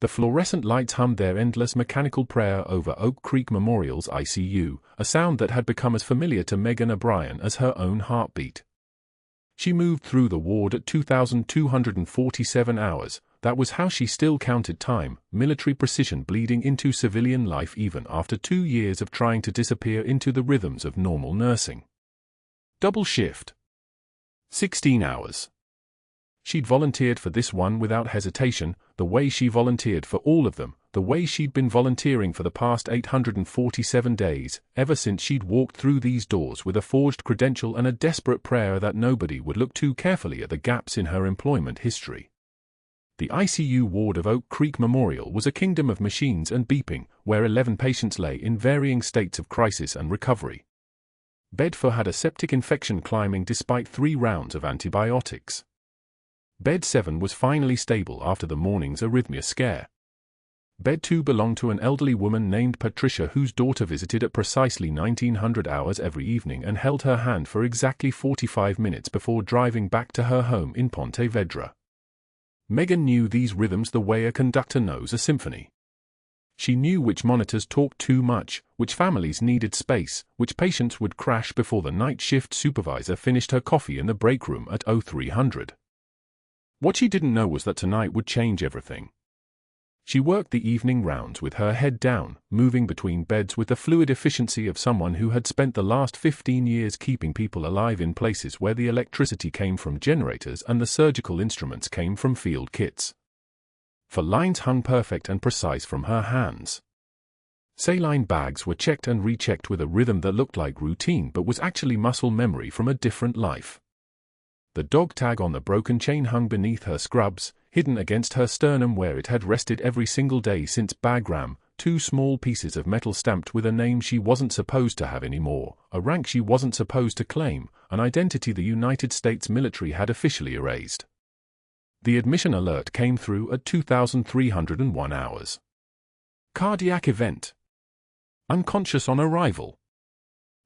The fluorescent lights hummed their endless mechanical prayer over Oak Creek Memorial's ICU, a sound that had become as familiar to Megan O'Brien as her own heartbeat. She moved through the ward at 2,247 hours. That was how she still counted time, military precision bleeding into civilian life even after 2 years of trying to disappear into the rhythms of normal nursing. Double shift. 16 hours. She'd volunteered for this one without hesitation, the way she volunteered for all of them, the way she'd been volunteering for the past 847 days, ever since she'd walked through these doors with a forged credential and a desperate prayer that nobody would look too carefully at the gaps in her employment history. The ICU ward of Oak Creek Memorial was a kingdom of machines and beeping, where 11 patients lay in varying states of crisis and recovery. Bed 4 had a septic infection climbing despite 3 rounds of antibiotics. Bed 7 was finally stable after the morning's arrhythmia scare. Bed 2 belonged to an elderly woman named Patricia whose daughter visited at precisely 1900 hours every evening and held her hand for exactly 45 minutes before driving back to her home in Ponte Vedra. Megan knew these rhythms the way a conductor knows a symphony. She knew which monitors talked too much, which families needed space, which patients would crash before the night shift supervisor finished her coffee in the break room at 0300. What she didn't know was that tonight would change everything. She worked the evening rounds with her head down, moving between beds with the fluid efficiency of someone who had spent the last 15 years keeping people alive in places where the electricity came from generators and the surgical instruments came from field kits. For lines hung perfect and precise from her hands. Saline bags were checked and rechecked with a rhythm that looked like routine but was actually muscle memory from a different life. The dog tag on the broken chain hung beneath her scrubs, hidden against her sternum where it had rested every single day since Bagram, 2 small pieces of metal stamped with a name she wasn't supposed to have anymore, a rank she wasn't supposed to claim, an identity the United States military had officially erased. The admission alert came through at 2,301 hours. Cardiac event. Unconscious on arrival.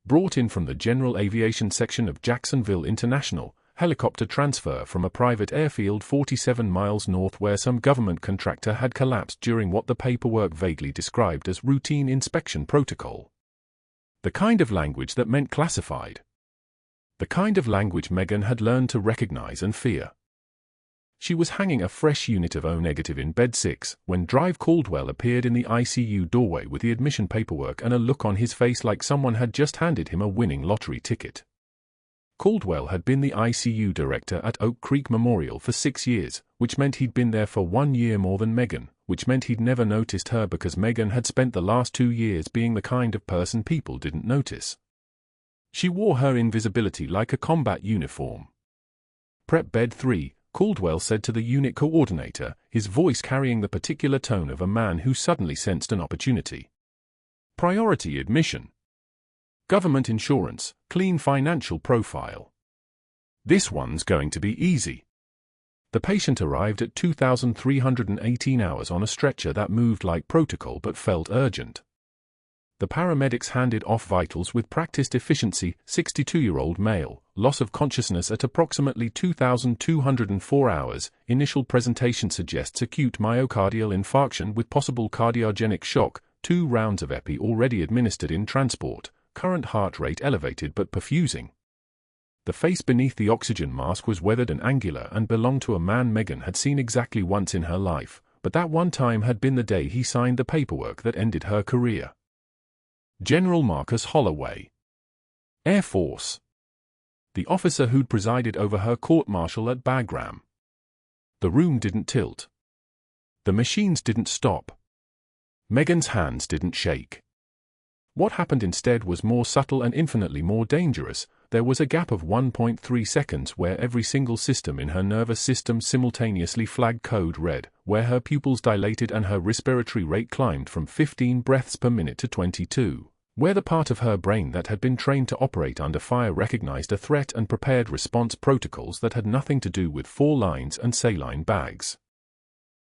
Brought in from the General Aviation Section of Jacksonville International, helicopter transfer from a private airfield 47 miles north where some government contractor had collapsed during what the paperwork vaguely described as routine inspection protocol. The kind of language that meant classified. The kind of language Megan had learned to recognize and fear. She was hanging a fresh unit of O-negative in bed 6 when Drive Caldwell appeared in the ICU doorway with the admission paperwork and a look on his face like someone had just handed him a winning lottery ticket. Caldwell had been the ICU director at Oak Creek Memorial for 6 years, which meant he'd been there for 1 year more than Megan, which meant he'd never noticed her because Megan had spent the last 2 years being the kind of person people didn't notice. She wore her invisibility like a combat uniform. Prep bed 3, Caldwell said to the unit coordinator, his voice carrying the particular tone of a man who suddenly sensed an opportunity. Priority admission. Government insurance, clean financial profile. This one's going to be easy. The patient arrived at 2,318 hours on a stretcher that moved like protocol but felt urgent. The paramedics handed off vitals with practiced efficiency. 62-year-old male, loss of consciousness at approximately 2,204 hours. Initial presentation suggests acute myocardial infarction with possible cardiogenic shock. 2 rounds of epi already administered in transport. Current heart rate elevated but perfusing. The face beneath the oxygen mask was weathered and angular and belonged to a man Megan had seen exactly once in her life, but that one time had been the day he signed the paperwork that ended her career. General Marcus Holloway. Air Force. The officer who'd presided over her court-martial at Bagram. The room didn't tilt. The machines didn't stop. Megan's hands didn't shake. What happened instead was more subtle and infinitely more dangerous. There was a gap of 1.3 seconds where every single system in her nervous system simultaneously flagged code red, where her pupils dilated and her respiratory rate climbed from 15 breaths per minute to 22, where the part of her brain that had been trained to operate under fire recognized a threat and prepared response protocols that had nothing to do with 4 lines and saline bags.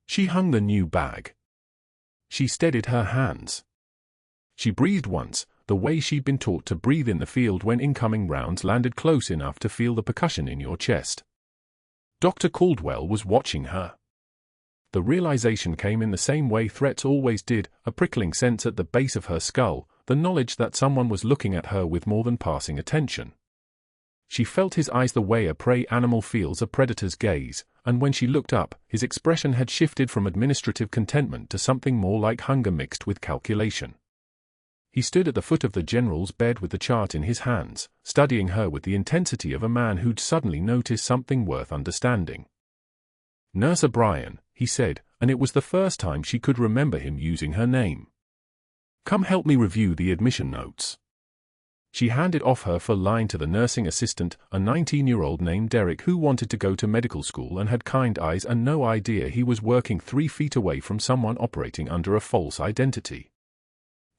She hung the new bag. She steadied her hands. She breathed once, the way she'd been taught to breathe in the field when incoming rounds landed close enough to feel the percussion in your chest. Dr. Caldwell was watching her. The realization came in the same way threats always did, a prickling sense at the base of her skull, the knowledge that someone was looking at her with more than passing attention. She felt his eyes the way a prey animal feels a predator's gaze, and when she looked up, his expression had shifted from administrative contentment to something more like hunger mixed with calculation. He stood at the foot of the general's bed with the chart in his hands, studying her with the intensity of a man who'd suddenly noticed something worth understanding. "Nurse O'Brien," he said, and it was the first time she could remember him using her name. "Come help me review the admission notes." She handed off her full line to the nursing assistant, a 19-year-old named Derek who wanted to go to medical school and had kind eyes and no idea he was working 3 feet away from someone operating under a false identity.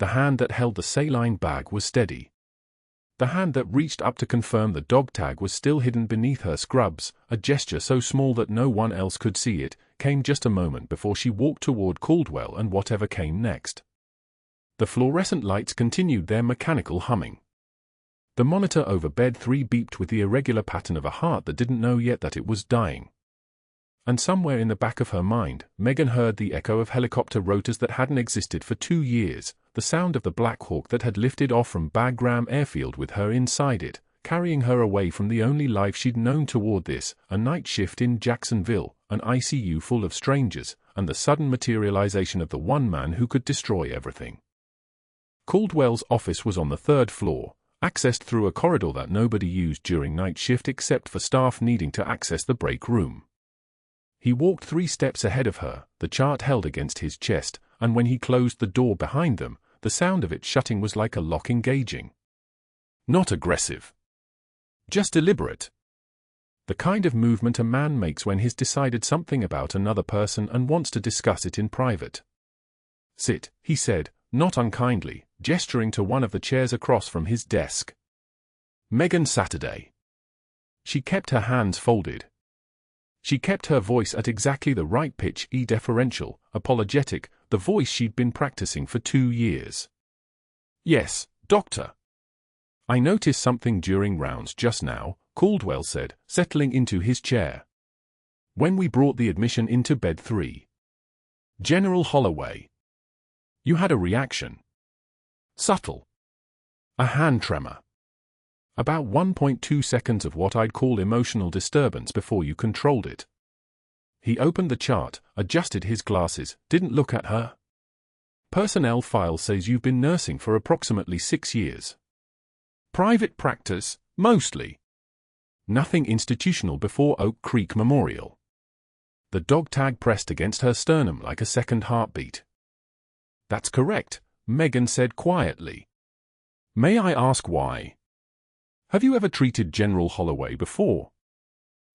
The hand that held the saline bag was steady. The hand that reached up to confirm the dog tag was still hidden beneath her scrubs, a gesture so small that no one else could see it, came just a moment before she walked toward Caldwell and whatever came next. The fluorescent lights continued their mechanical humming. The monitor over bed 3 beeped with the irregular pattern of a heart that didn't know yet that it was dying. And somewhere in the back of her mind, Megan heard the echo of helicopter rotors that hadn't existed for 2 years, the sound of the Black Hawk that had lifted off from Bagram Airfield with her inside it, carrying her away from the only life she'd known toward this, a night shift in Jacksonville, an ICU full of strangers, and the sudden materialization of the one man who could destroy everything. Caldwell's office was on the 3rd floor, accessed through a corridor that nobody used during night shift except for staff needing to access the break room. He walked 3 steps ahead of her, the chart held against his chest, and when he closed the door behind them, the sound of it shutting was like a lock engaging. Not aggressive. Just deliberate. The kind of movement a man makes when he's decided something about another person and wants to discuss it in private. "Sit," he said, not unkindly, gesturing to one of the chairs across from his desk. Megan Saturday. She kept her hands folded. She kept her voice at exactly the right pitch, deferential, apologetic, the voice she'd been practicing for 2 years. "Yes, doctor. I noticed something during rounds just now," Caldwell said, settling into his chair. "When we brought the admission into bed 3. General Holloway. You had a reaction. Subtle. A hand tremor. About 1.2 seconds of what I'd call emotional disturbance before you controlled it." He opened the chart, adjusted his glasses, didn't look at her. "Personnel file says you've been nursing for approximately 6 years. Private practice, mostly. Nothing institutional before Oak Creek Memorial." The dog tag pressed against her sternum like a second heartbeat. "That's correct," Megan said quietly. "May I ask why? Have you ever treated General Holloway before?"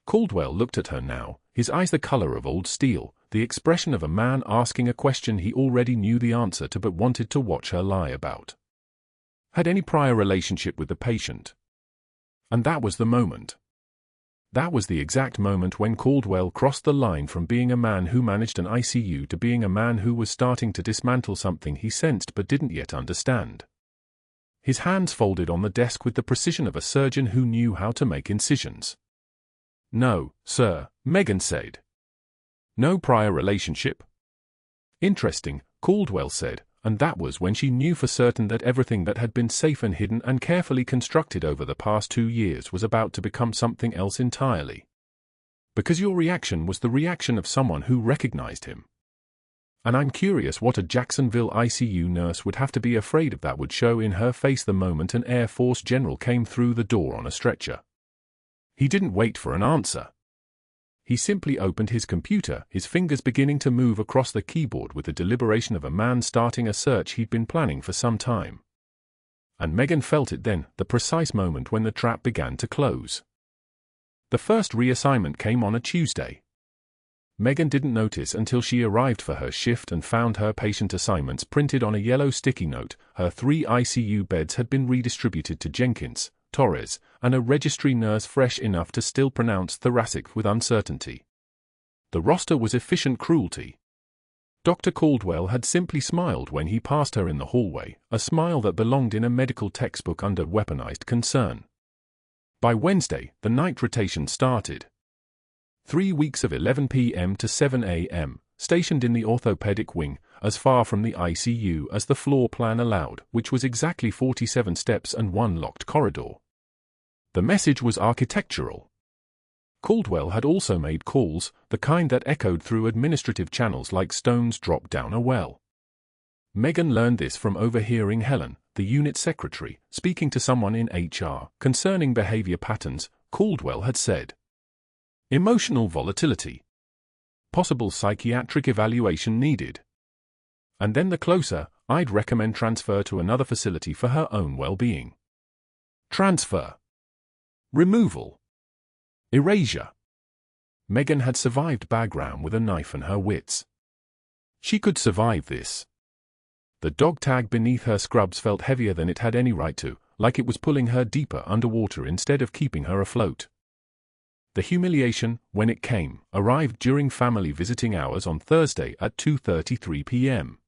Caldwell looked at her now, his eyes the color of old steel, the expression of a man asking a question he already knew the answer to but wanted to watch her lie about. "Had any prior relationship with the patient?" And that was the moment. That was the exact moment when Caldwell crossed the line from being a man who managed an ICU to being a man who was starting to dismantle something he sensed but didn't yet understand. His hands folded on the desk with the precision of a surgeon who knew how to make incisions. "No, sir," Megan said. "No prior relationship?" "Interesting," Caldwell said, and that was when she knew for certain that everything that had been safe and hidden and carefully constructed over the past 2 years was about to become something else entirely. "Because your reaction was the reaction of someone who recognized him. And I'm curious what a Jacksonville ICU nurse would have to be afraid of that would show in her face the moment an Air Force general came through the door on a stretcher." He didn't wait for an answer. He simply opened his computer, his fingers beginning to move across the keyboard with the deliberation of a man starting a search he'd been planning for some time. And Megan felt it then, the precise moment when the trap began to close. The first reassignment came on a Tuesday. Megan didn't notice until she arrived for her shift and found her patient assignments printed on a yellow sticky note. Her 3 ICU beds had been redistributed to Jenkins, Torres, and a registry nurse fresh enough to still pronounce thoracic with uncertainty. The roster was efficient cruelty. Dr. Caldwell had simply smiled when he passed her in the hallway, a smile that belonged in a medical textbook under weaponized concern. By Wednesday, the night rotation started. 3 weeks of 11 p.m. to 7 a.m., stationed in the orthopedic wing, as far from the ICU as the floor plan allowed, which was exactly 47 steps and one locked corridor. The message was architectural. Caldwell had also made calls, the kind that echoed through administrative channels like stones dropped down a well. Megan learned this from overhearing Helen, the unit secretary, speaking to someone in HR concerning behavior patterns. Caldwell had said, "Emotional volatility. Possible psychiatric evaluation needed. And then the closer, I'd recommend transfer to another facility for her own well-being." Transfer. Removal. Erasure. Megan had survived Bagram with a knife and her wits. She could survive this. The dog tag beneath her scrubs felt heavier than it had any right to, like it was pulling her deeper underwater instead of keeping her afloat. The humiliation, when it came, arrived during family visiting hours on Thursday at 2:33 p.m.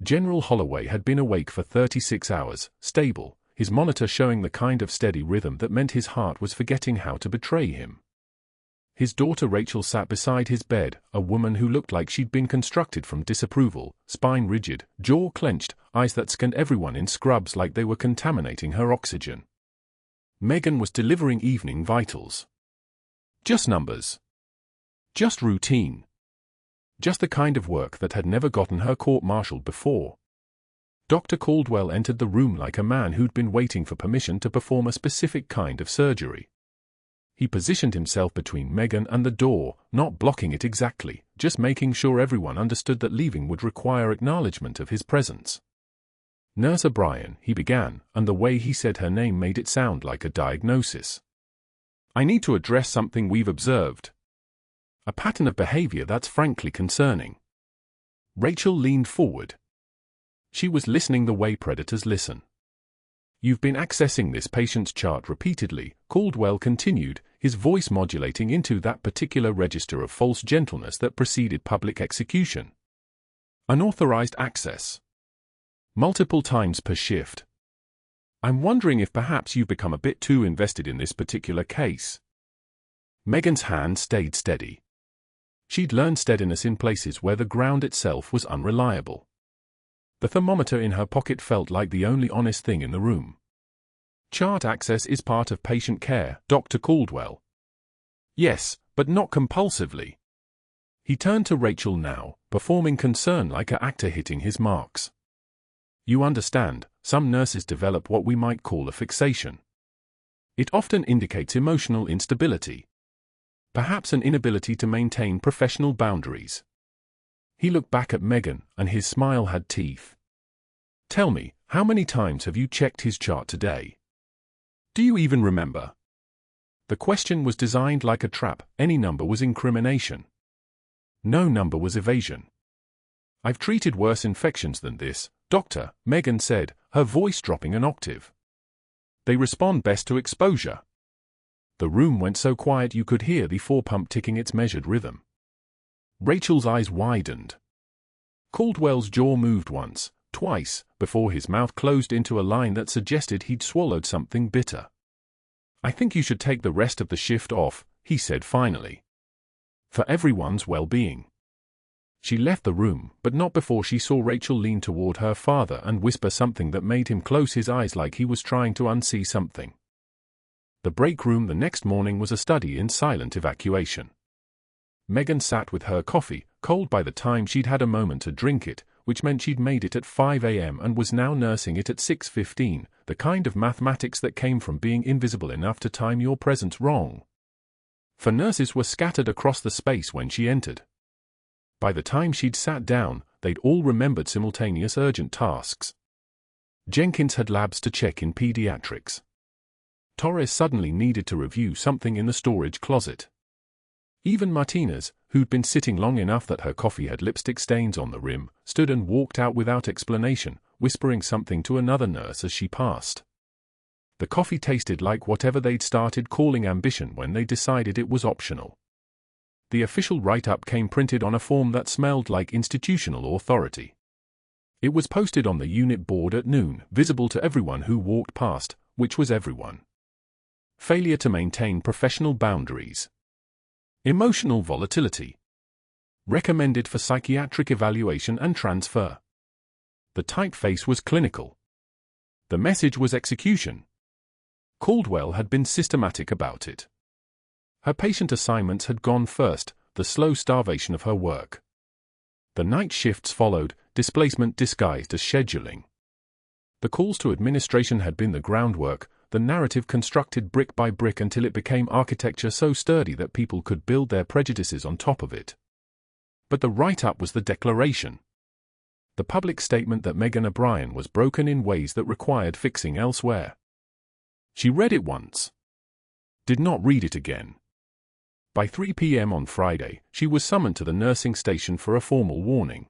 General Holloway had been awake for 36 hours, stable, his monitor showing the kind of steady rhythm that meant his heart was forgetting how to betray him. His daughter Rachel sat beside his bed, a woman who looked like she'd been constructed from disapproval, spine rigid, jaw clenched, eyes that scanned everyone in scrubs like they were contaminating her oxygen. Megan was delivering evening vitals. Just numbers. Just routine. Just the kind of work that had never gotten her court-martialed before. Dr. Caldwell entered the room like a man who'd been waiting for permission to perform a specific kind of surgery. He positioned himself between Megan and the door, not blocking it exactly, just making sure everyone understood that leaving would require acknowledgement of his presence. "Nurse O'Brien," he began, and the way he said her name made it sound like a diagnosis. "I need to address something we've observed. A pattern of behavior that's frankly concerning." Rachel leaned forward. She was listening the way predators listen. "You've been accessing this patient's chart repeatedly," Caldwell continued, his voice modulating into that particular register of false gentleness that preceded public execution. "Unauthorized access. Multiple times per shift. I'm wondering if perhaps you've become a bit too invested in this particular case." Megan's hand stayed steady. She'd learned steadiness in places where the ground itself was unreliable. The thermometer in her pocket felt like the only honest thing in the room. "Chart access is part of patient care, Dr. Caldwell." "Yes, but not compulsively." He turned to Rachel now, performing concern like an actor hitting his marks. "You understand, some nurses develop what we might call a fixation. It often indicates emotional instability. Perhaps an inability to maintain professional boundaries." He looked back at Megan, and his smile had teeth. "Tell me, how many times have you checked his chart today? Do you even remember?" The question was designed like a trap. Any number was incrimination. No number was evasion. "I've treated worse infections than this, Doctor," Megan said, her voice dropping an octave. "They respond best to exposure." The room went so quiet you could hear the four-pump ticking its measured rhythm. Rachel's eyes widened. Caldwell's jaw moved once, twice, before his mouth closed into a line that suggested he'd swallowed something bitter. "I think you should take the rest of the shift off," he said finally. "For everyone's well-being." She left the room, but not before she saw Rachel lean toward her father and whisper something that made him close his eyes like he was trying to unsee something. The break room the next morning was a study in silent evacuation. Megan sat with her coffee, cold by the time she'd had a moment to drink it, which meant she'd made it at 5 a.m. and was now nursing it at 6:15, the kind of mathematics that came from being invisible enough to time your presence wrong. For nurses were scattered across the space when she entered. By the time she'd sat down, they'd all remembered simultaneous urgent tasks. Jenkins had labs to check in pediatrics. Torres suddenly needed to review something in the storage closet. Even Martinez, who'd been sitting long enough that her coffee had lipstick stains on the rim, stood and walked out without explanation, whispering something to another nurse as she passed. The coffee tasted like whatever they'd started calling ambition when they decided it was optional. The official write-up came printed on a form that smelled like institutional authority. It was posted on the unit board at noon, visible to everyone who walked past, which was everyone. Failure to maintain professional boundaries. Emotional volatility. Recommended for psychiatric evaluation and transfer. The typeface was clinical. The message was execution. Caldwell had been systematic about it. Her patient assignments had gone first, the slow starvation of her work. The night shifts followed, displacement disguised as scheduling. The calls to administration had been the groundwork, the narrative constructed brick by brick until it became architecture so sturdy that people could build their prejudices on top of it. But the write-up was the declaration. The public statement that Megan O'Brien was broken in ways that required fixing elsewhere. She read it once. Did not read it again. By 3 p.m. on Friday, she was summoned to the nursing station for a formal warning.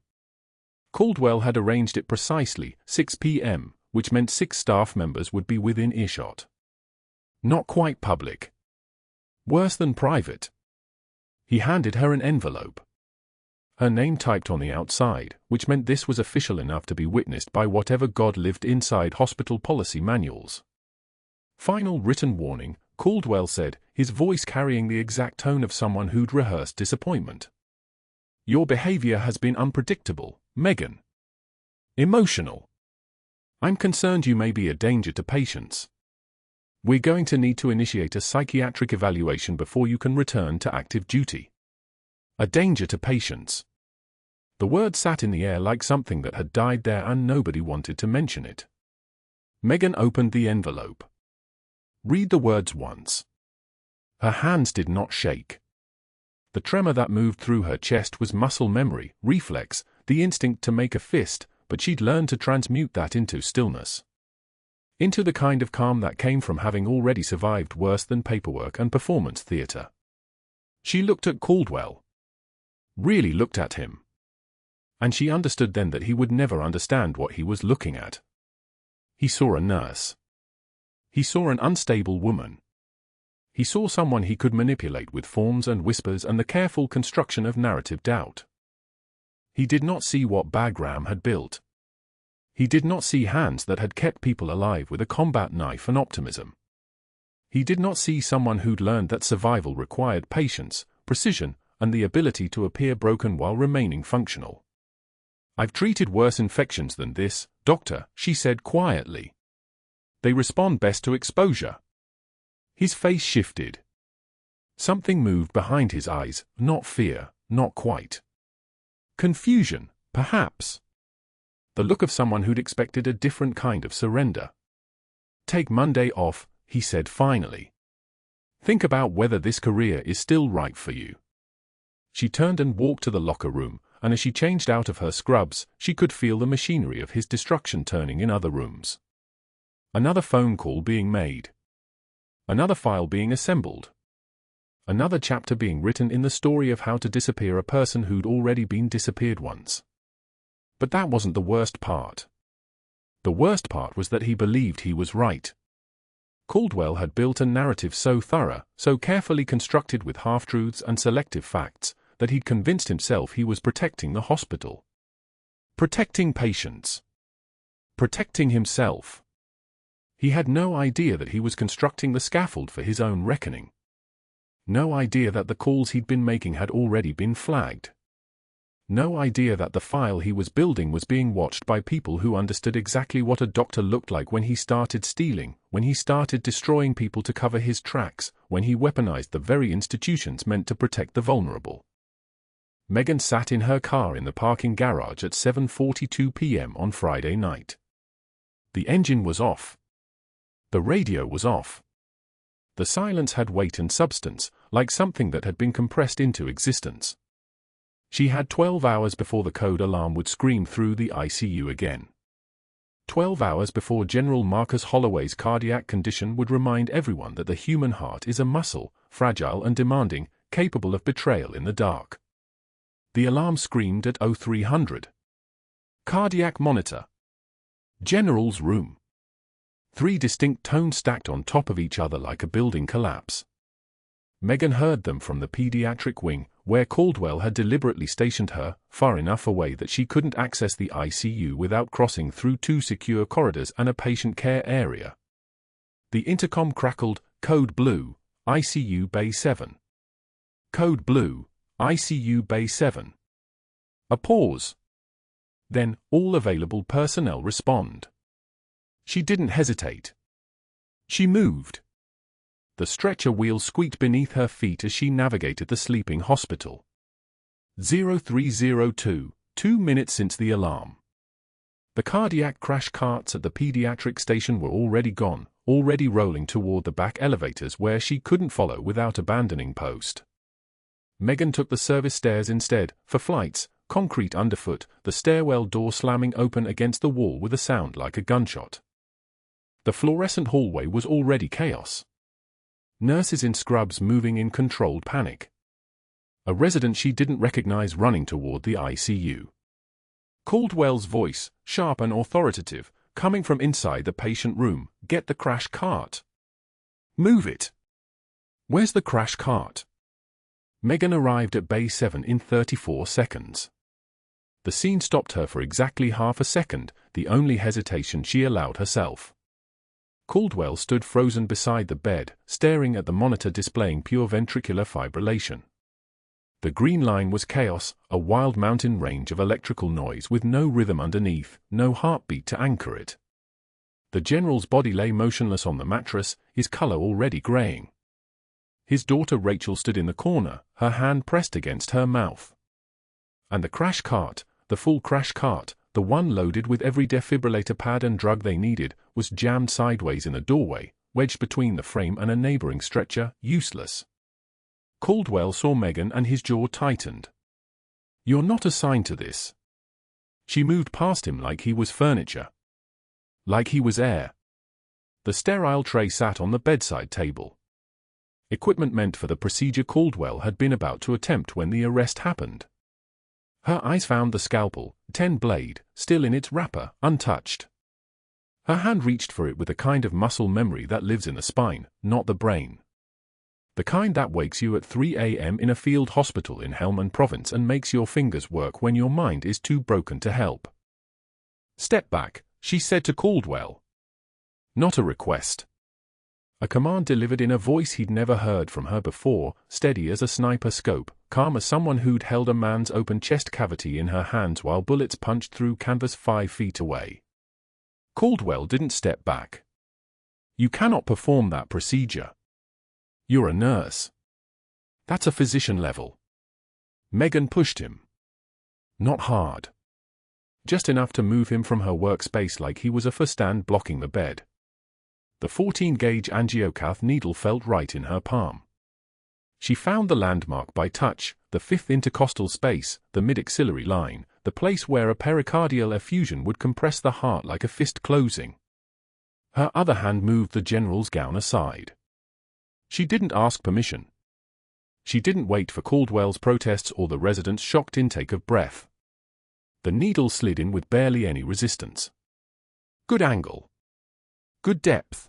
Caldwell had arranged it precisely, 6 p.m., which meant 6 staff members would be within earshot. Not quite public. Worse than private. He handed her an envelope. Her name typed on the outside, which meant this was official enough to be witnessed by whatever god lived inside hospital policy manuals. Final written warning, Caldwell said, his voice carrying the exact tone of someone who'd rehearsed disappointment. Your behavior has been unpredictable, Megan. Emotional. I'm concerned you may be a danger to patients. We're going to need to initiate a psychiatric evaluation before you can return to active duty. A danger to patients. The word sat in the air like something that had died there and nobody wanted to mention it. Megan opened the envelope. Read the words once. Her hands did not shake. The tremor that moved through her chest was muscle memory, reflex, the instinct to make a fist, but she'd learned to transmute that into stillness. Into the kind of calm that came from having already survived worse than paperwork and performance theater. She looked at Caldwell. Really looked at him. And she understood then that he would never understand what he was looking at. He saw a nurse. He saw an unstable woman. He saw someone he could manipulate with forms and whispers and the careful construction of narrative doubt. He did not see what Bagram had built. He did not see hands that had kept people alive with a combat knife and optimism. He did not see someone who'd learned that survival required patience, precision, and the ability to appear broken while remaining functional. I've treated worse infections than this, doctor, she said quietly. They respond best to exposure. His face shifted. Something moved behind his eyes, not fear, not quite. Confusion, perhaps. The look of someone who'd expected a different kind of surrender. Take Monday off, he said finally. Think about whether this career is still right for you. She turned and walked to the locker room, and as she changed out of her scrubs, she could feel the machinery of his destruction turning in other rooms. Another phone call being made. Another file being assembled. Another chapter being written in the story of how to disappear a person who'd already been disappeared once. But that wasn't the worst part. The worst part was that he believed he was right. Caldwell had built a narrative so thorough, so carefully constructed with half-truths and selective facts, that he'd convinced himself he was protecting the hospital. Protecting patients. Protecting himself. He had no idea that he was constructing the scaffold for his own reckoning. No idea that the calls he'd been making had already been flagged. No idea that the file he was building was being watched by people who understood exactly what a doctor looked like when he started stealing, when he started destroying people to cover his tracks, when he weaponized the very institutions meant to protect the vulnerable. Megan sat in her car in the parking garage at 7:42 p.m. on Friday night. The engine was off. The radio was off. The silence had weight and substance, like something that had been compressed into existence. She had 12 hours before the code alarm would scream through the ICU again. 12 hours before General Marcus Holloway's cardiac condition would remind everyone that the human heart is a muscle, fragile and demanding, capable of betrayal in the dark. The alarm screamed at 0300. Cardiac monitor. General's room. 3 distinct tones stacked on top of each other like a building collapse. Megan heard them from the pediatric wing, where Caldwell had deliberately stationed her, far enough away that she couldn't access the ICU without crossing through 2 secure corridors and a patient care area. The intercom crackled, Code Blue, ICU Bay 7. Code Blue, ICU Bay 7. A pause. Then, all available personnel respond. She didn't hesitate. She moved. The stretcher wheel squeaked beneath her feet as she navigated the sleeping hospital. 0302, 2 minutes since the alarm. The cardiac crash carts at the pediatric station were already gone, already rolling toward the back elevators where she couldn't follow without abandoning post. Megan took the service stairs instead, for flights, concrete underfoot, the stairwell door slamming open against the wall with a sound like a gunshot. The fluorescent hallway was already chaos. Nurses in scrubs moving in controlled panic. A resident she didn't recognize running toward the ICU. Caldwell's voice, sharp and authoritative, coming from inside the patient room. Get the crash cart. Move it. Where's the crash cart? Megan arrived at Bay 7 in 34 seconds. The scene stopped her for exactly half a second, the only hesitation she allowed herself. Caldwell stood frozen beside the bed, staring at the monitor displaying pure ventricular fibrillation. The green line was chaos, a wild mountain range of electrical noise with no rhythm underneath, no heartbeat to anchor it. The general's body lay motionless on the mattress, his color already graying. His daughter Rachel stood in the corner, her hand pressed against her mouth. And the crash cart, the full crash cart, the one loaded with every defibrillator pad and drug they needed, was jammed sideways in the doorway, wedged between the frame and a neighboring stretcher, useless. Caldwell saw Megan and his jaw tightened. You're not assigned to this. She moved past him like he was furniture. Like he was air. The sterile tray sat on the bedside table. Equipment meant for the procedure Caldwell had been about to attempt when the arrest happened. Her eyes found the scalpel, 10-blade, still in its wrapper, untouched. Her hand reached for it with a kind of muscle memory that lives in the spine, not the brain. The kind that wakes you at 3 a.m. in a field hospital in Helmand Province and makes your fingers work when your mind is too broken to help. Step back, she said to Caldwell. Not a request. A command delivered in a voice he'd never heard from her before, steady as a sniper scope, calm as someone who'd held a man's open chest cavity in her hands while bullets punched through canvas 5 feet away. Caldwell didn't step back. You cannot perform that procedure. You're a nurse. That's a physician level. Megan pushed him. Not hard. Just enough to move him from her workspace like he was a footstand blocking the bed. The 14-gauge angiocath needle felt right in her palm. She found the landmark by touch, the 5th intercostal space, the mid-axillary line, the place where a pericardial effusion would compress the heart like a fist closing. Her other hand moved the general's gown aside. She didn't ask permission. She didn't wait for Caldwell's protests or the resident's shocked intake of breath. The needle slid in with barely any resistance. Good angle. Good depth.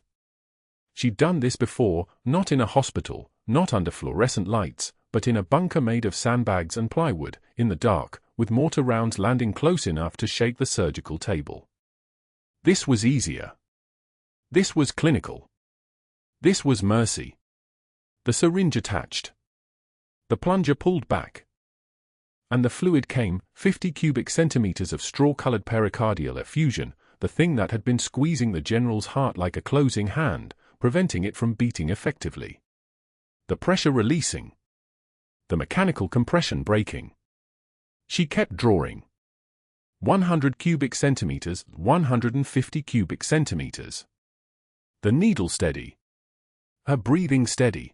She'd done this before, not in a hospital, not under fluorescent lights, but in a bunker made of sandbags and plywood, in the dark, with mortar rounds landing close enough to shake the surgical table. This was easier. This was clinical. This was mercy. The syringe attached. The plunger pulled back. And the fluid came, 50 cubic centimeters of straw-colored pericardial effusion, the thing that had been squeezing the general's heart like a closing hand, preventing it from beating effectively. The pressure releasing. The mechanical compression breaking. She kept drawing. 100 cubic centimeters, 150 cubic centimeters. The needle steady. Her breathing steady.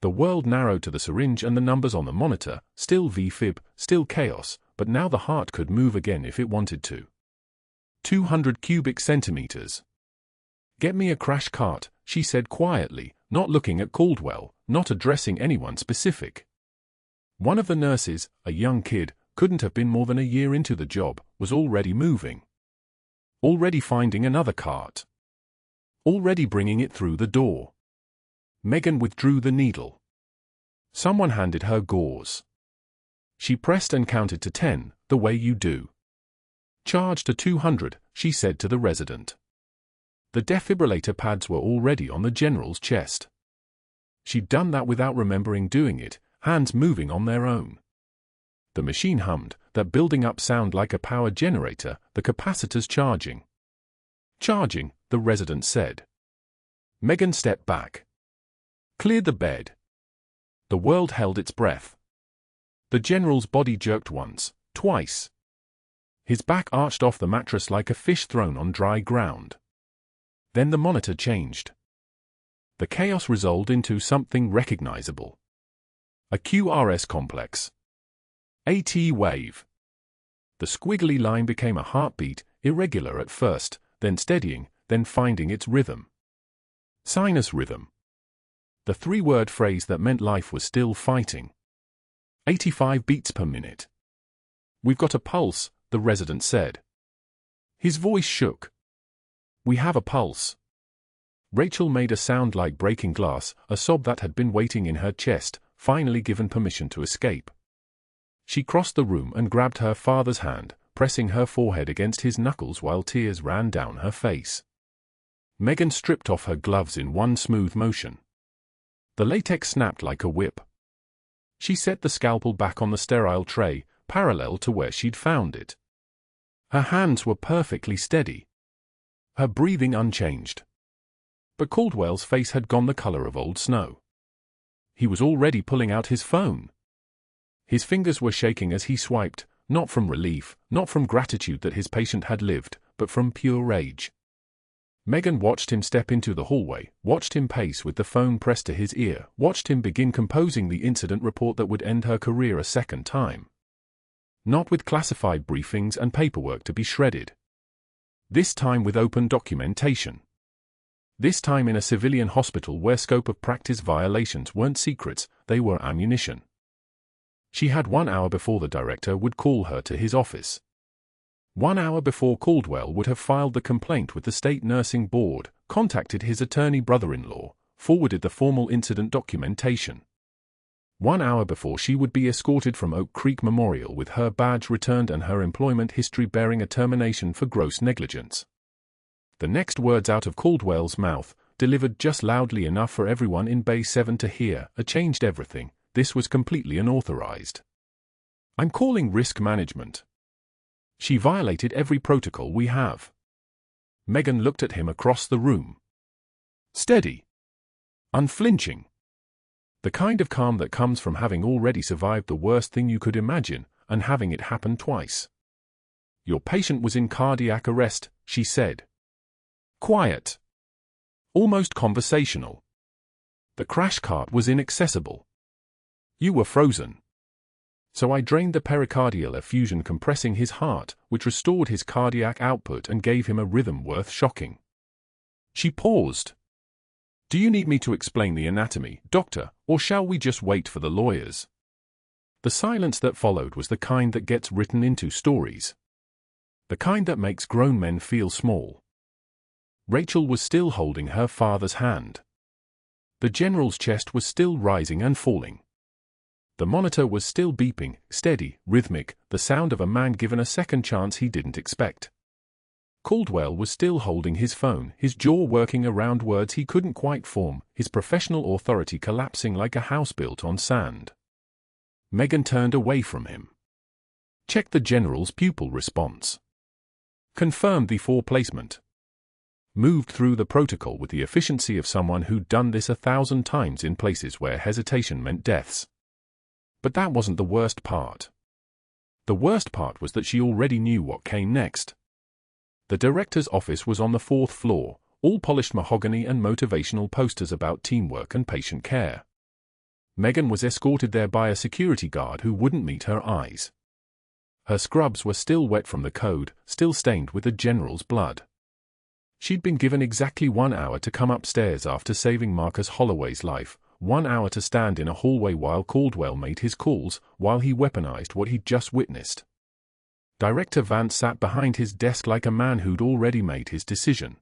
The world narrowed to the syringe and the numbers on the monitor, still V-fib, still chaos, but now the heart could move again if it wanted to. 200 cubic centimeters. Get me a crash cart, she said quietly, not looking at Caldwell, not addressing anyone specific. One of the nurses, a young kid, couldn't have been more than a year into the job, was already moving. Already finding another cart. Already bringing it through the door. Megan withdrew the needle. Someone handed her gauze. She pressed and counted to 10, the way you do. Charge to 200, she said to the resident. The defibrillator pads were already on the general's chest. She'd done that without remembering doing it, hands moving on their own. The machine hummed, that building up sound like a power generator, the capacitor's charging. Charging, the resident said. Megan stepped back. Cleared the bed. The world held its breath. The general's body jerked once, twice. His back arched off the mattress like a fish thrown on dry ground. Then the monitor changed. The chaos resolved into something recognizable. A QRS complex. AT wave. The squiggly line became a heartbeat, irregular at first, then steadying, then finding its rhythm. Sinus rhythm. The three-word phrase that meant life was still fighting. 85 beats per minute. We've got a pulse, the resident said. His voice shook. We have a pulse. Rachel made a sound like breaking glass, a sob that had been waiting in her chest, finally given permission to escape. She crossed the room and grabbed her father's hand, pressing her forehead against his knuckles while tears ran down her face. Megan stripped off her gloves in one smooth motion. The latex snapped like a whip. She set the scalpel back on the sterile tray, parallel to where she'd found it. Her hands were perfectly steady. Her breathing unchanged. But Caldwell's face had gone the color of old snow. He was already pulling out his phone. His fingers were shaking as he swiped, not from relief, not from gratitude that his patient had lived, but from pure rage. Megan watched him step into the hallway, watched him pace with the phone pressed to his ear, watched him begin composing the incident report that would end her career a second time. Not with classified briefings and paperwork to be shredded. This time with open documentation. This time in a civilian hospital where scope of practice violations weren't secrets, they were ammunition. She had 1 hour before the director would call her to his office. 1 hour before Caldwell would have filed the complaint with the state nursing board, contacted his attorney brother-in-law, forwarded the formal incident documentation. 1 hour before she would be escorted from Oak Creek Memorial with her badge returned and her employment history bearing a termination for gross negligence. The next words out of Caldwell's mouth, delivered just loudly enough for everyone in Bay 7 to hear, changed everything. This was completely unauthorized. I'm calling risk management. She violated every protocol we have. Megan looked at him across the room. Steady. Unflinching. The kind of calm that comes from having already survived the worst thing you could imagine, and having it happen twice. Your patient was in cardiac arrest, she said. Quiet. Almost conversational. The crash cart was inaccessible. You were frozen. So I drained the pericardial effusion, compressing his heart, which restored his cardiac output and gave him a rhythm worth shocking. She paused. Do you need me to explain the anatomy, doctor, or shall we just wait for the lawyers? The silence that followed was the kind that gets written into stories. The kind that makes grown men feel small. Rachel was still holding her father's hand. The general's chest was still rising and falling. The monitor was still beeping, steady, rhythmic, the sound of a man given a second chance he didn't expect. Caldwell was still holding his phone, his jaw working around words he couldn't quite form, his professional authority collapsing like a house built on sand. Megan turned away from him. Checked the general's pupil response. Confirmed the foreplacement. Moved through the protocol with the efficiency of someone who'd done this 1,000 times in places where hesitation meant deaths. But that wasn't the worst part. The worst part was that she already knew what came next. The director's office was on the 4th floor, all polished mahogany and motivational posters about teamwork and patient care. Megan was escorted there by a security guard who wouldn't meet her eyes. Her scrubs were still wet from the code, still stained with the general's blood. She'd been given exactly 1 hour to come upstairs after saving Marcus Holloway's life, 1 hour to stand in a hallway while Caldwell made his calls, while he weaponized what he'd just witnessed. Director Vance sat behind his desk like a man who'd already made his decision.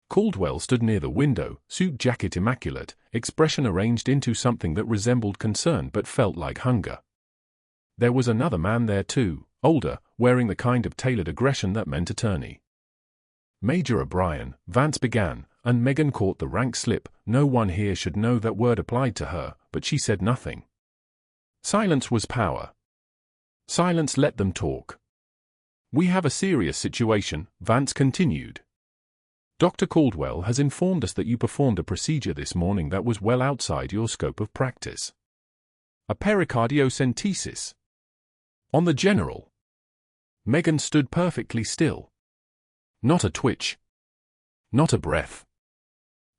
Caldwell stood near the window, suit jacket immaculate, expression arranged into something that resembled concern but felt like hunger. There was another man there too, older, wearing the kind of tailored aggression that meant attorney. Major O'Brien, Vance began, and Megan caught the rank slip. No one here should know that word applied to her, but she said nothing. Silence was power. Silence let them talk. We have a serious situation, Vance continued. Dr. Caldwell has informed us that you performed a procedure this morning that was well outside your scope of practice. A pericardiocentesis. On the general. Megan stood perfectly still. Not a twitch. Not a breath.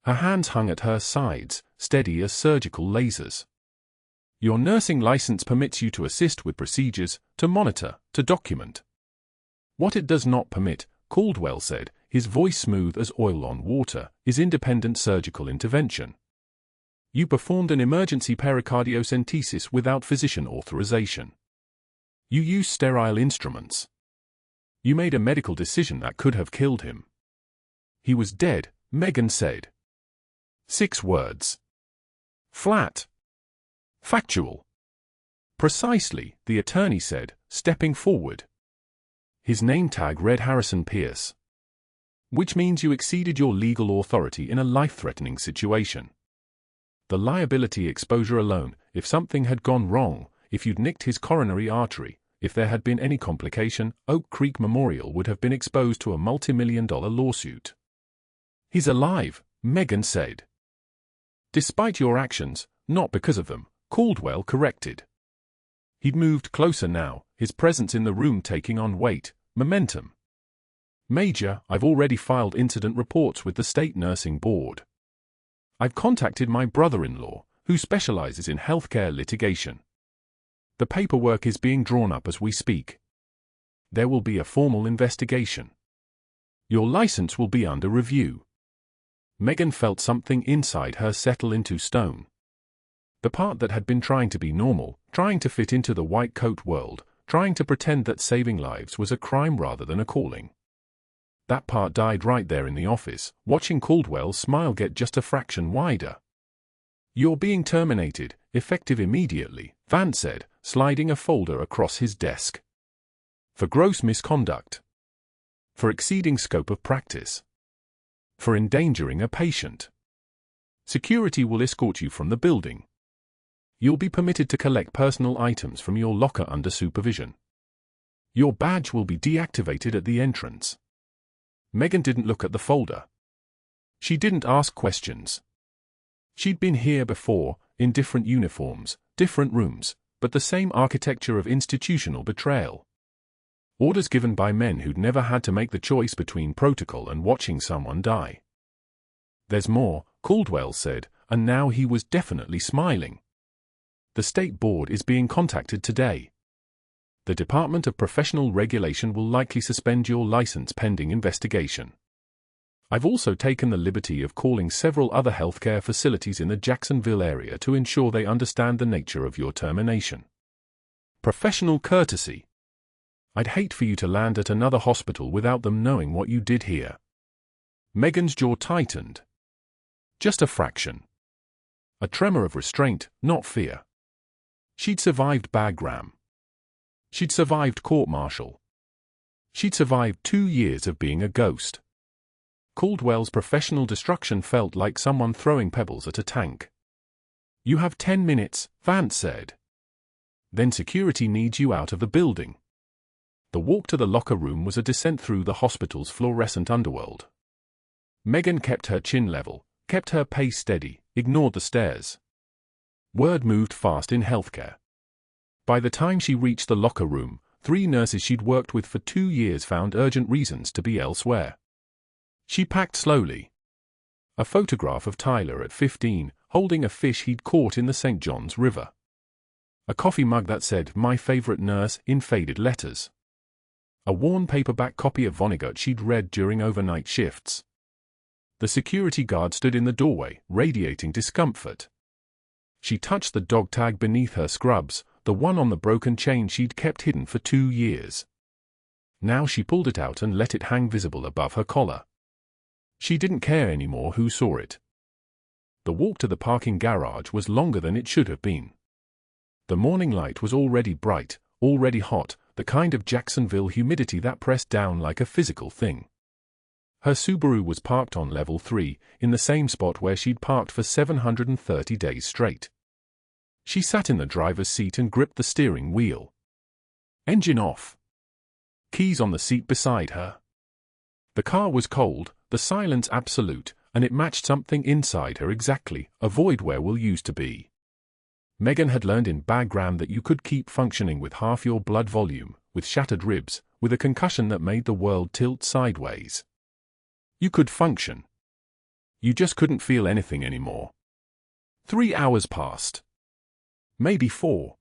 Her hands hung at her sides, steady as surgical lasers. Your nursing license permits you to assist with procedures, to monitor, to document. What it does not permit, Caldwell said, his voice smooth as oil on water, is independent surgical intervention. You performed an emergency pericardiocentesis without physician authorization. You used sterile instruments. You made a medical decision that could have killed him. He was dead, Megan said. 6 words. Flat. Factual. Precisely, the attorney said, stepping forward. His name tag read Harrison Pierce. Which means you exceeded your legal authority in a life-threatening situation. The liability exposure alone, if something had gone wrong, if you'd nicked his coronary artery, if there had been any complication, Oak Creek Memorial would have been exposed to a multi-million-dollar lawsuit. He's alive, Megan said. Despite your actions, not because of them, Caldwell corrected. He'd moved closer now, his presence in the room taking on weight, momentum. Major, I've already filed incident reports with the state nursing board. I've contacted my brother-in-law, who specializes in healthcare litigation. The paperwork is being drawn up as we speak. There will be a formal investigation. Your license will be under review. Megan felt something inside her settle into stone. The part that had been trying to be normal, trying to fit into the white coat world, trying to pretend that saving lives was a crime rather than a calling. That part died right there in the office, watching Caldwell's smile get just a fraction wider. You're being terminated, effective immediately, Vance said, sliding a folder across his desk. For gross misconduct. For exceeding scope of practice. For endangering a patient. Security will escort you from the building. You'll be permitted to collect personal items from your locker under supervision. Your badge will be deactivated at the entrance. Megan didn't look at the folder. She didn't ask questions. She'd been here before, in different uniforms, different rooms, but the same architecture of institutional betrayal. Orders given by men who'd never had to make the choice between protocol and watching someone die. There's more, Caldwell said, and now he was definitely smiling. The state board is being contacted today. The Department of Professional Regulation will likely suspend your license pending investigation. I've also taken the liberty of calling several other healthcare facilities in the Jacksonville area to ensure they understand the nature of your termination. Professional courtesy. I'd hate for you to land at another hospital without them knowing what you did here. Megan's jaw tightened. Just a fraction. A tremor of restraint, not fear. She'd survived Bagram. She'd survived court-martial. She'd survived 2 years of being a ghost. Caldwell's professional destruction felt like someone throwing pebbles at a tank. You have 10 minutes, Vance said. Then security needs you out of the building. The walk to the locker room was a descent through the hospital's fluorescent underworld. Megan kept her chin level, kept her pace steady, ignored the stairs. Word moved fast in healthcare. By the time she reached the locker room, 3 nurses she'd worked with for 2 years found urgent reasons to be elsewhere. She packed slowly. A photograph of Tyler at 15, holding a fish he'd caught in the St. John's River. A coffee mug that said, "My favorite nurse," in faded letters. A worn paperback copy of Vonnegut she'd read during overnight shifts. The security guard stood in the doorway, radiating discomfort. She touched the dog tag beneath her scrubs, the one on the broken chain she'd kept hidden for 2 years. Now she pulled it out and let it hang visible above her collar. She didn't care anymore who saw it. The walk to the parking garage was longer than it should have been. The morning light was already bright, already hot, the kind of Jacksonville humidity that pressed down like a physical thing. Her Subaru was parked on level 3, in the same spot where she'd parked for 730 days straight. She sat in the driver's seat and gripped the steering wheel. Engine off. Keys on the seat beside her. The car was cold, the silence absolute, and it matched something inside her exactly, a void where will used to be. Megan had learned in Bagram that you could keep functioning with half your blood volume, with shattered ribs, with a concussion that made the world tilt sideways. You could function. You just couldn't feel anything anymore. 3 hours passed. Maybe 4.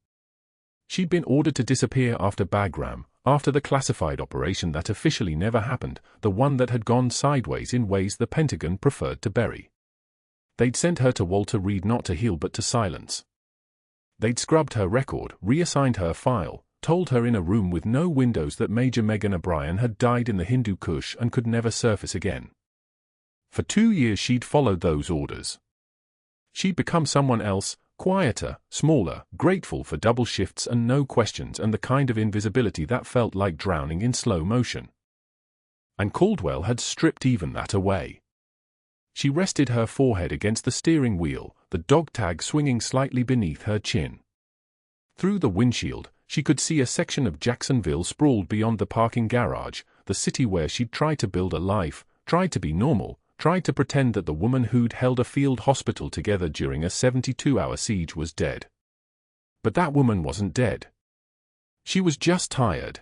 She'd been ordered to disappear after Bagram, after the classified operation that officially never happened, the one that had gone sideways in ways the Pentagon preferred to bury. They'd sent her to Walter Reed not to heal but to silence. They'd scrubbed her record, reassigned her file, told her in a room with no windows that Major Megan O'Brien had died in the Hindu Kush and could never surface again. For 2 years she'd followed those orders. She'd become someone else, quieter, smaller, grateful for double shifts and no questions and the kind of invisibility that felt like drowning in slow motion. And Caldwell had stripped even that away. She rested her forehead against the steering wheel, the dog tag swinging slightly beneath her chin. Through the windshield, she could see a section of Jacksonville sprawled beyond the parking garage, the city where she'd tried to build a life, tried to be normal, tried to pretend that the woman who'd held a field hospital together during a 72-hour siege was dead. But that woman wasn't dead. She was just tired.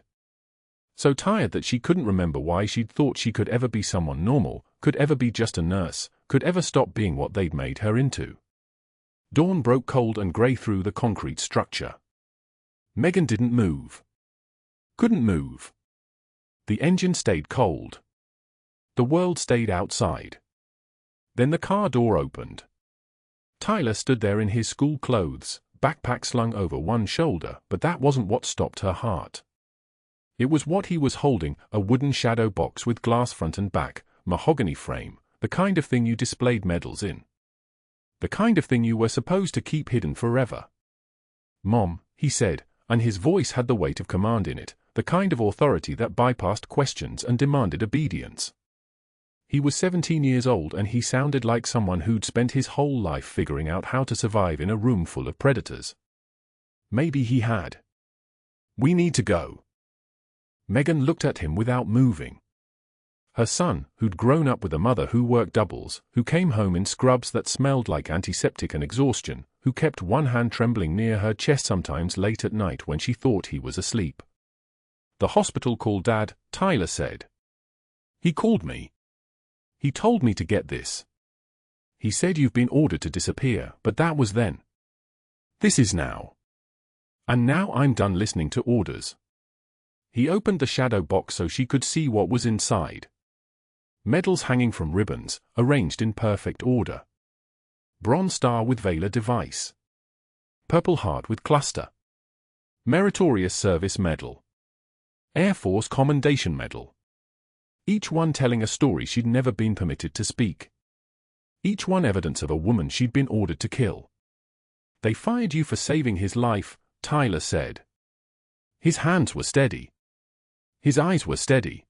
So tired that she couldn't remember why she'd thought she could ever be someone normal, could ever be just a nurse, could ever stop being what they'd made her into. Dawn broke cold and grey through the concrete structure. Megan didn't move. Couldn't move. The engine stayed cold. The world stayed outside. Then the car door opened. Tyler stood there in his school clothes, backpack slung over one shoulder, but that wasn't what stopped her heart. It was what he was holding, a wooden shadow box with glass front and back, mahogany frame, the kind of thing you displayed medals in. The kind of thing you were supposed to keep hidden forever. "Mom," he said, and his voice had the weight of command in it, the kind of authority that bypassed questions and demanded obedience. He was 17 years old and he sounded like someone who'd spent his whole life figuring out how to survive in a room full of predators. Maybe he had. "We need to go." Megan looked at him without moving. Her son, who'd grown up with a mother who worked doubles, who came home in scrubs that smelled like antiseptic and exhaustion, who kept one hand trembling near her chest sometimes late at night when she thought he was asleep. "The hospital called Dad," Tyler said. "He called me. He told me to get this. He said you've been ordered to disappear, but that was then. This is now. And now I'm done listening to orders." He opened the shadow box so she could see what was inside. Medals hanging from ribbons, arranged in perfect order. Bronze star with Valor device. Purple heart with cluster. Meritorious Service Medal. Air Force Commendation Medal. Each one telling a story she'd never been permitted to speak. Each one evidence of a woman she'd been ordered to kill. "They fired you for saving his life," Tyler said. His hands were steady. His eyes were steady.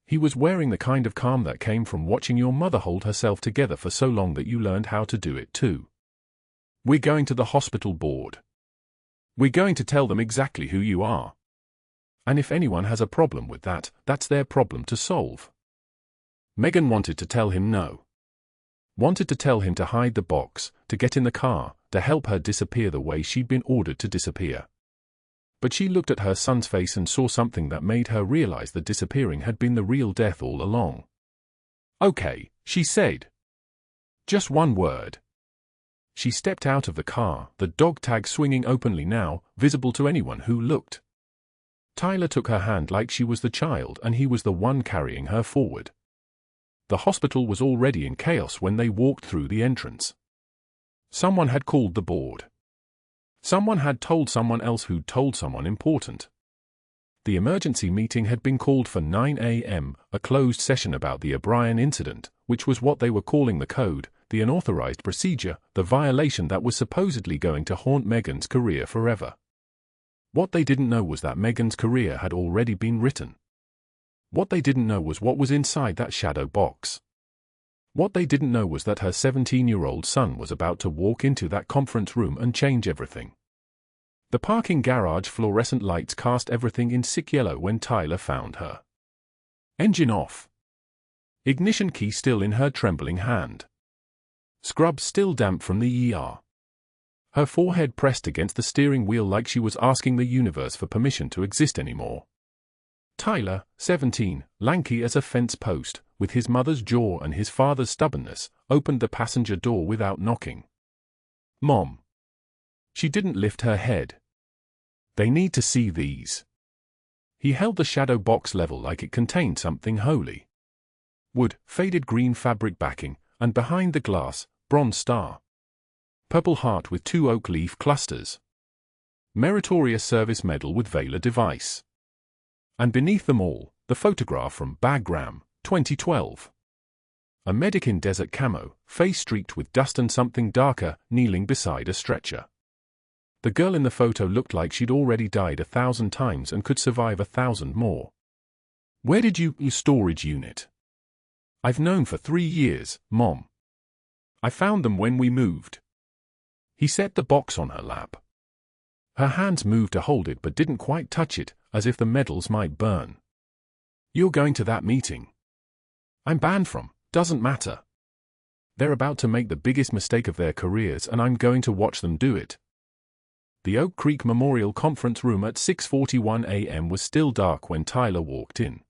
He was wearing the kind of calm that came from watching your mother hold herself together for so long that you learned how to do it too. "We're going to the hospital board. We're going to tell them exactly who you are. And if anyone has a problem with that, that's their problem to solve." Megan wanted to tell him no. Wanted to tell him to hide the box, to get in the car, to help her disappear the way she'd been ordered to disappear. But she looked at her son's face and saw something that made her realize that disappearing had been the real death all along. "Okay," she said. Just one word. She stepped out of the car, the dog tag swinging openly now, visible to anyone who looked. Tyler took her hand like she was the child and he was the one carrying her forward. The hospital was already in chaos when they walked through the entrance. Someone had called the board. Someone had told someone else who'd told someone important. The emergency meeting had been called for 9 a.m., a closed session about the O'Brien incident, which was what they were calling the code, the unauthorized procedure, the violation that was supposedly going to haunt Megan's career forever. What they didn't know was that Megan's career had already been written. What they didn't know was what was inside that shadow box. What they didn't know was that her 17-year-old son was about to walk into that conference room and change everything. The parking garage fluorescent lights cast everything in sick yellow when Tyler found her. Engine off. Ignition key still in her trembling hand. Scrub still damp from the ER. Her forehead pressed against the steering wheel like she was asking the universe for permission to exist anymore. Tyler, 17, lanky as a fence post, with his mother's jaw and his father's stubbornness, opened the passenger door without knocking. Mom. She didn't lift her head. They need to see these. He held the shadow box level like it contained something holy. Wood, faded green fabric backing, and behind the glass, bronze star. Purple heart with 2 oak leaf clusters. Meritorious Service Medal with Vela device. And beneath them all, the photograph from Bagram, 2012. A medic in desert camo, face streaked with dust and something darker, kneeling beside a stretcher. The girl in the photo looked like she'd already died 1,000 times and could survive 1,000 more. Where did you storage unit? I've known for 3 years, Mom. I found them when we moved. He set the box on her lap. Her hands moved to hold it but didn't quite touch it, as if the medals might burn. You're going to that meeting. I'm banned from, doesn't matter. They're about to make the biggest mistake of their careers and I'm going to watch them do it. The Oak Creek Memorial Conference Room at 6:41 a.m. was still dark when Tyler walked in.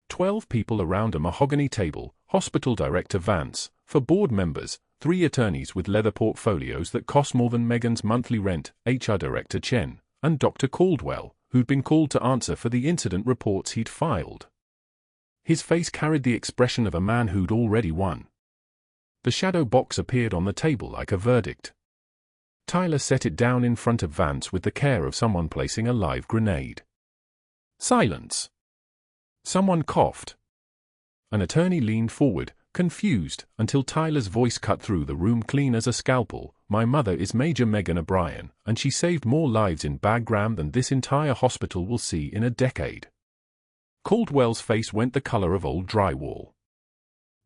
12 people around a mahogany table, Hospital Director Vance, for board members, 3 attorneys with leather portfolios that cost more than Megan's monthly rent, HR Director Chen, and Dr. Caldwell, who'd been called to answer for the incident reports he'd filed. His face carried the expression of a man who'd already won. The shadow box appeared on the table like a verdict. Tyler set it down in front of Vance with the care of someone placing a live grenade. Silence. Someone coughed. An attorney leaned forward, confused, until Tyler's voice cut through the room clean as a scalpel. My mother is Major Megan O'Brien, and she saved more lives in Bagram than this entire hospital will see in a decade. Caldwell's face went the color of old drywall.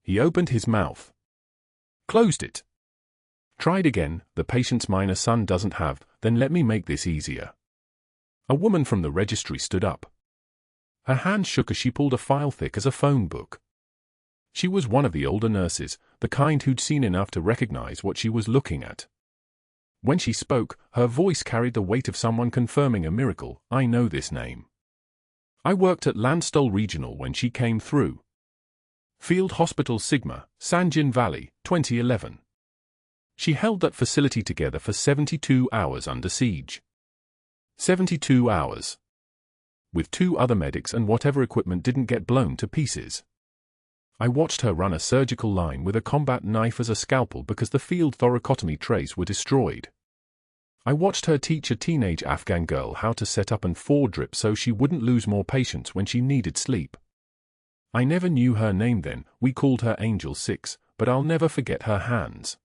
He opened his mouth. Closed it. Tried again, the patient's minor son doesn't have, then let me make this easier. A woman from the registry stood up. Her hand shook as she pulled a file thick as a phone book. She was one of the older nurses, the kind who'd seen enough to recognize what she was looking at. When she spoke, her voice carried the weight of someone confirming a miracle. I know this name. I worked at Landstuhl Regional when she came through. Field Hospital Sigma, Sanjin Valley, 2011. She held that facility together for 72 hours under siege. 72 hours. With 2 other medics and whatever equipment didn't get blown to pieces. I watched her run a surgical line with a combat knife as a scalpel because the field thoracotomy trays were destroyed. I watched her teach a teenage Afghan girl how to set up and foredrip so she wouldn't lose more patients when she needed sleep. I never knew her name then, we called her Angel 6, but I'll never forget her hands.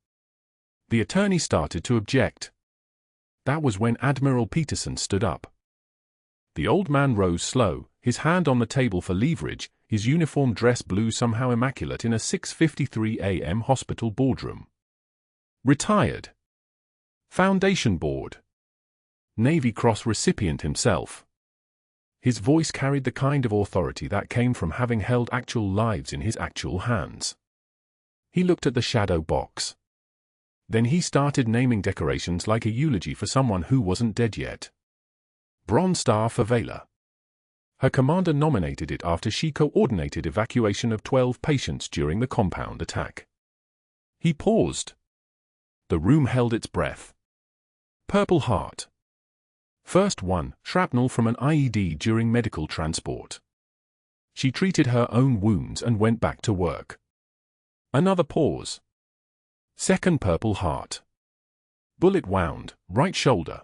The attorney started to object. That was when Admiral Peterson stood up. The old man rose slow, his hand on the table for leverage, his uniform dress blue somehow immaculate in a 6:53 a.m. hospital boardroom. Retired. Foundation Board. Navy Cross recipient himself. His voice carried the kind of authority that came from having held actual lives in his actual hands. He looked at the shadow box. Then he started naming decorations like a eulogy for someone who wasn't dead yet. Bronze Star for Vela. Her commander nominated it after she coordinated evacuation of 12 patients during the compound attack. He paused. The room held its breath. Purple Heart. First one, shrapnel from an IED during medical transport. She treated her own wounds and went back to work. Another pause. Second Purple Heart. Bullet wound, right shoulder.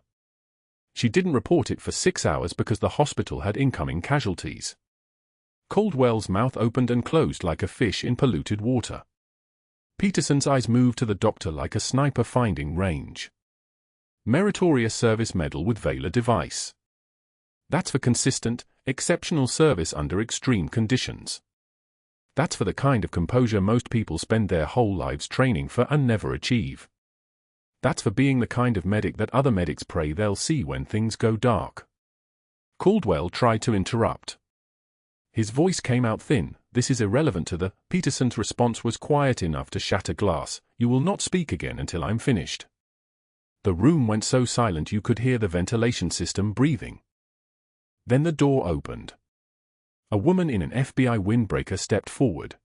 She didn't report it for 6 hours because the hospital had incoming casualties. Caldwell's mouth opened and closed like a fish in polluted water. Peterson's eyes moved to the doctor like a sniper finding range. Meritorious Service Medal with Vela device. That's for consistent, exceptional service under extreme conditions. That's for the kind of composure most people spend their whole lives training for and never achieve. That's for being the kind of medic that other medics pray they'll see when things go dark. Caldwell tried to interrupt. His voice came out thin. This is irrelevant to the... Peterson's response was quiet enough to shatter glass. You will not speak again until I'm finished. The room went so silent you could hear the ventilation system breathing. Then the door opened. A woman in an FBI windbreaker stepped forward.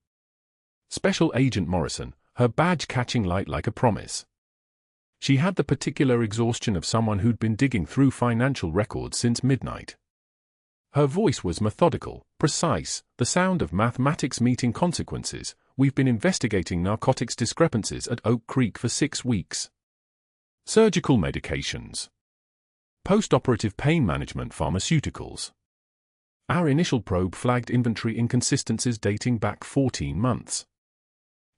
Special Agent Morrison, her badge catching light like a promise. She had the particular exhaustion of someone who'd been digging through financial records since midnight. Her voice was methodical, precise, the sound of mathematics meeting consequences. We've been investigating narcotics discrepancies at Oak Creek for 6 weeks. Surgical medications. Post-operative pain management pharmaceuticals. Our initial probe flagged inventory inconsistencies dating back 14 months.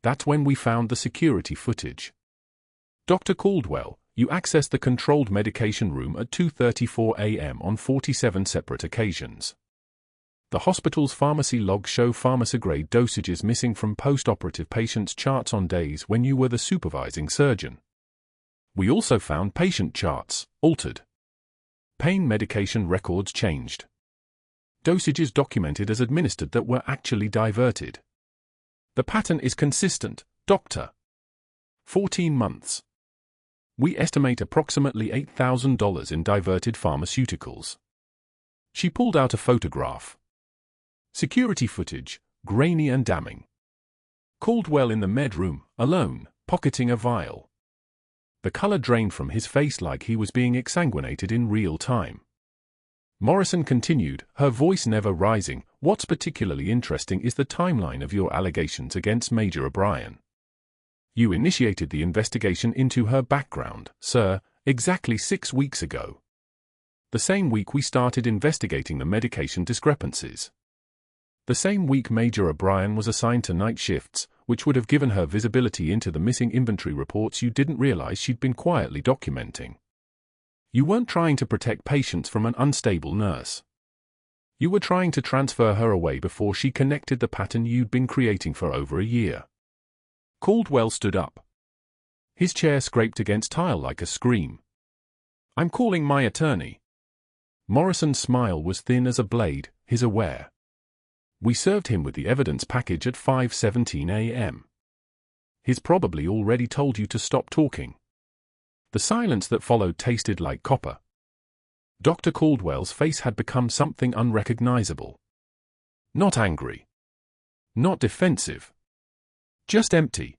That's when we found the security footage. Dr. Caldwell, you accessed the controlled medication room at 2:34 a.m. on 47 separate occasions. The hospital's pharmacy logs show pharmacy-grade dosages missing from post-operative patients' charts on days when you were the supervising surgeon. We also found patient charts, altered. Pain medication records changed. Dosages documented as administered that were actually diverted. The pattern is consistent, Doctor. 14 months. We estimate approximately $8,000 in diverted pharmaceuticals. She pulled out a photograph. Security footage, grainy and damning. Caldwell in the med room, alone, pocketing a vial. The color drained from his face like he was being exsanguinated in real time. Morrison continued, her voice never rising. What's particularly interesting is the timeline of your allegations against Major O'Brien. You initiated the investigation into her background, sir, exactly 6 weeks ago. The same week we started investigating the medication discrepancies. The same week Major O'Brien was assigned to night shifts, which would have given her visibility into the missing inventory reports you didn't realize she'd been quietly documenting. You weren't trying to protect patients from an unstable nurse. You were trying to transfer her away before she connected the pattern you'd been creating for over a year. Caldwell stood up. His chair scraped against tile like a scream. I'm calling my attorney. Morrison's smile was thin as a blade, his aware. We served him with the evidence package at 5:17 a.m. He's probably already told you to stop talking. The silence that followed tasted like copper. Dr. Caldwell's face had become something unrecognizable. Not angry. Not defensive. Just empty.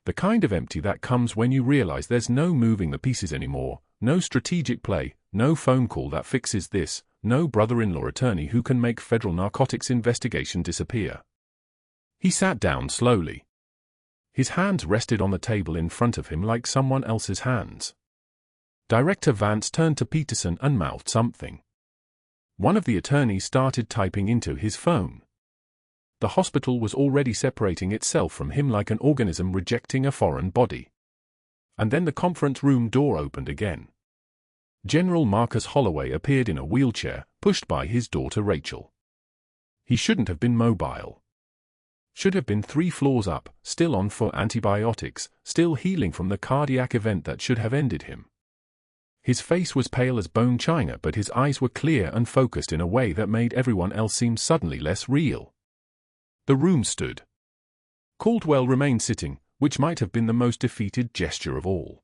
The kind of empty that comes when you realize there's no moving the pieces anymore, no strategic play, no phone call that fixes this, no brother-in-law attorney who can make federal narcotics investigation disappear. He sat down slowly. His hands rested on the table in front of him like someone else's hands. Director Vance turned to Peterson and mouthed something. One of the attorneys started typing into his phone. The hospital was already separating itself from him like an organism rejecting a foreign body. And then the conference room door opened again. General Marcus Holloway appeared in a wheelchair, pushed by his daughter Rachel. He shouldn't have been mobile. Should have been 3 floors up, still on for antibiotics, still healing from the cardiac event that should have ended him. His face was pale as bone china, but his eyes were clear and focused in a way that made everyone else seem suddenly less real. The room stood. Caldwell remained sitting, which might have been the most defeated gesture of all.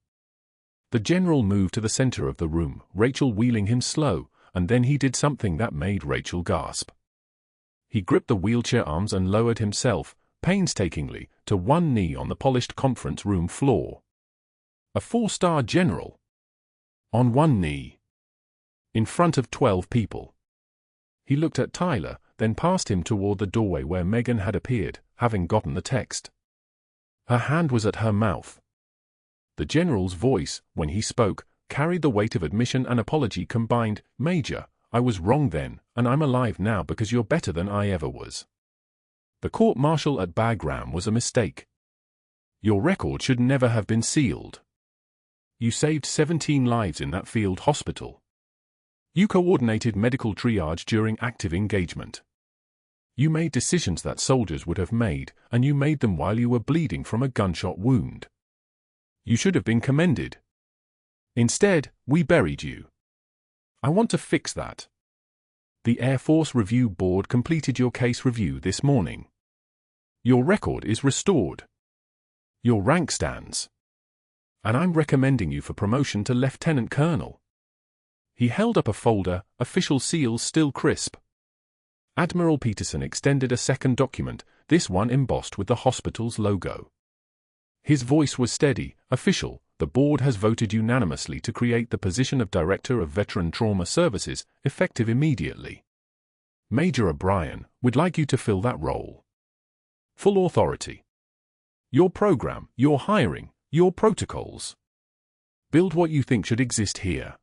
The general moved to the center of the room, Rachel wheeling him slow, and then he did something that made Rachel gasp. He gripped the wheelchair arms and lowered himself, painstakingly, to one knee on the polished conference room floor. A 4-star general. On one knee. In front of 12 people. He looked at Tyler, then passed him toward the doorway where Megan had appeared, having gotten the text. Her hand was at her mouth. The general's voice, when he spoke, carried the weight of admission and apology combined. Major, I was wrong then, and I'm alive now because you're better than I ever was. The court-martial at Bagram was a mistake. Your record should never have been sealed. You saved 17 lives in that field hospital. You coordinated medical triage during active engagement. You made decisions that soldiers would have made, and you made them while you were bleeding from a gunshot wound. You should have been commended. Instead, we buried you. I want to fix that. The Air Force Review Board completed your case review this morning. Your record is restored. Your rank stands. And I'm recommending you for promotion to Lieutenant Colonel. He held up a folder, official seals still crisp. Admiral Peterson extended a second document, this one embossed with the hospital's logo. His voice was steady. Official, the board has voted unanimously to create the position of Director of Veteran Trauma Services, effective immediately. Major O'Brien would like you to fill that role. Full authority. Your program, your hiring, your protocols. Build what you think should exist here.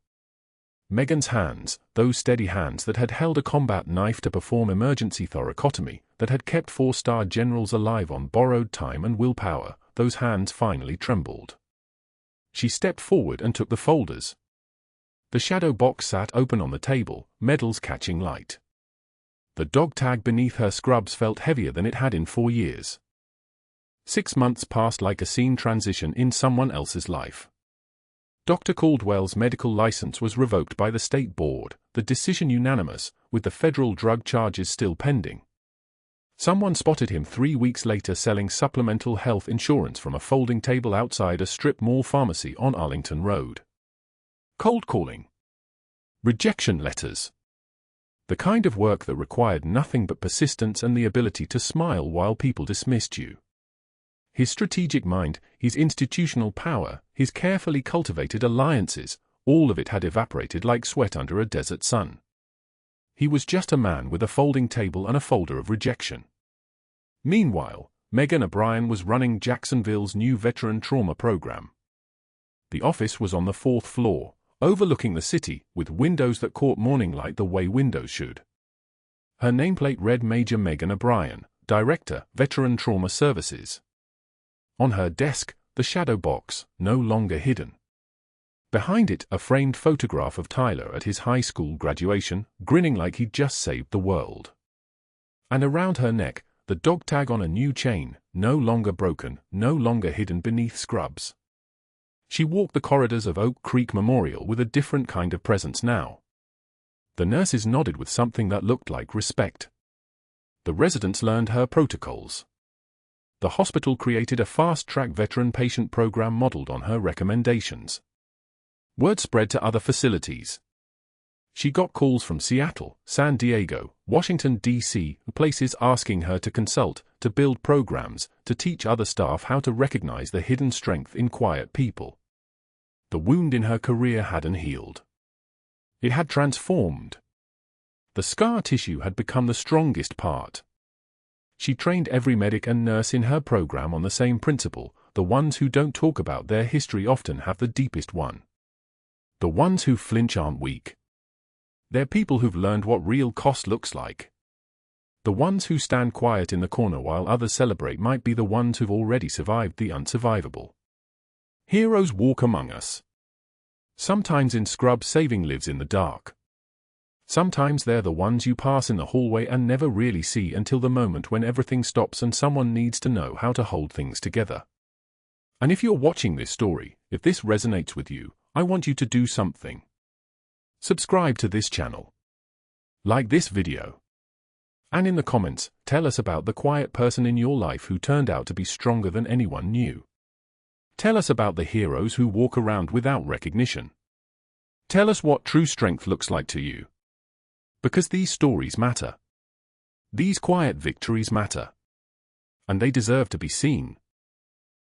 Megan's hands, those steady hands that had held a combat knife to perform emergency thoracotomy, that had kept 4-star generals alive on borrowed time and willpower, those hands finally trembled. She stepped forward and took the folders. The shadow box sat open on the table, medals catching light. The dog tag beneath her scrubs felt heavier than it had in 4 years. 6 months passed like a scene transition in someone else's life. Dr. Caldwell's medical license was revoked by the state board, the decision unanimous, with the federal drug charges still pending. Someone spotted him 3 weeks later selling supplemental health insurance from a folding table outside a strip mall pharmacy on Arlington Road. Cold calling. Rejection letters. The kind of work that required nothing but persistence and the ability to smile while people dismissed you. His strategic mind, his institutional power, his carefully cultivated alliances, all of it had evaporated like sweat under a desert sun. He was just a man with a folding table and a folder of rejection. Meanwhile, Megan O'Brien was running Jacksonville's new veteran trauma program. The office was on the 4th floor, overlooking the city, with windows that caught morning light the way windows should. Her nameplate read Major Megan O'Brien, Director, Veteran Trauma Services. On her desk, the shadow box, no longer hidden. Behind it, a framed photograph of Tyler at his high school graduation, grinning like he'd just saved the world. And around her neck, the dog tag on a new chain, no longer broken, no longer hidden beneath scrubs. She walked the corridors of Oak Creek Memorial with a different kind of presence now. The nurses nodded with something that looked like respect. The residents learned her protocols. The hospital created a fast-track veteran patient program modeled on her recommendations. Word spread to other facilities. She got calls from Seattle, San Diego, Washington, D.C., places asking her to consult, to build programs, to teach other staff how to recognize the hidden strength in quiet people. The wound in her career hadn't healed. It had transformed. The scar tissue had become the strongest part. She trained every medic and nurse in her program on the same principle: the ones who don't talk about their history often have the deepest one. The ones who flinch aren't weak. They're people who've learned what real cost looks like. The ones who stand quiet in the corner while others celebrate might be the ones who've already survived the unsurvivable. Heroes walk among us. Sometimes in scrub saving lives in the dark. Sometimes they're the ones you pass in the hallway and never really see until the moment when everything stops and someone needs to know how to hold things together. And if you're watching this story, if this resonates with you, I want you to do something. Subscribe to this channel. Like this video. And in the comments, tell us about the quiet person in your life who turned out to be stronger than anyone knew. Tell us about the heroes who walk around without recognition. Tell us what true strength looks like to you. Because these stories matter. These quiet victories matter. And they deserve to be seen.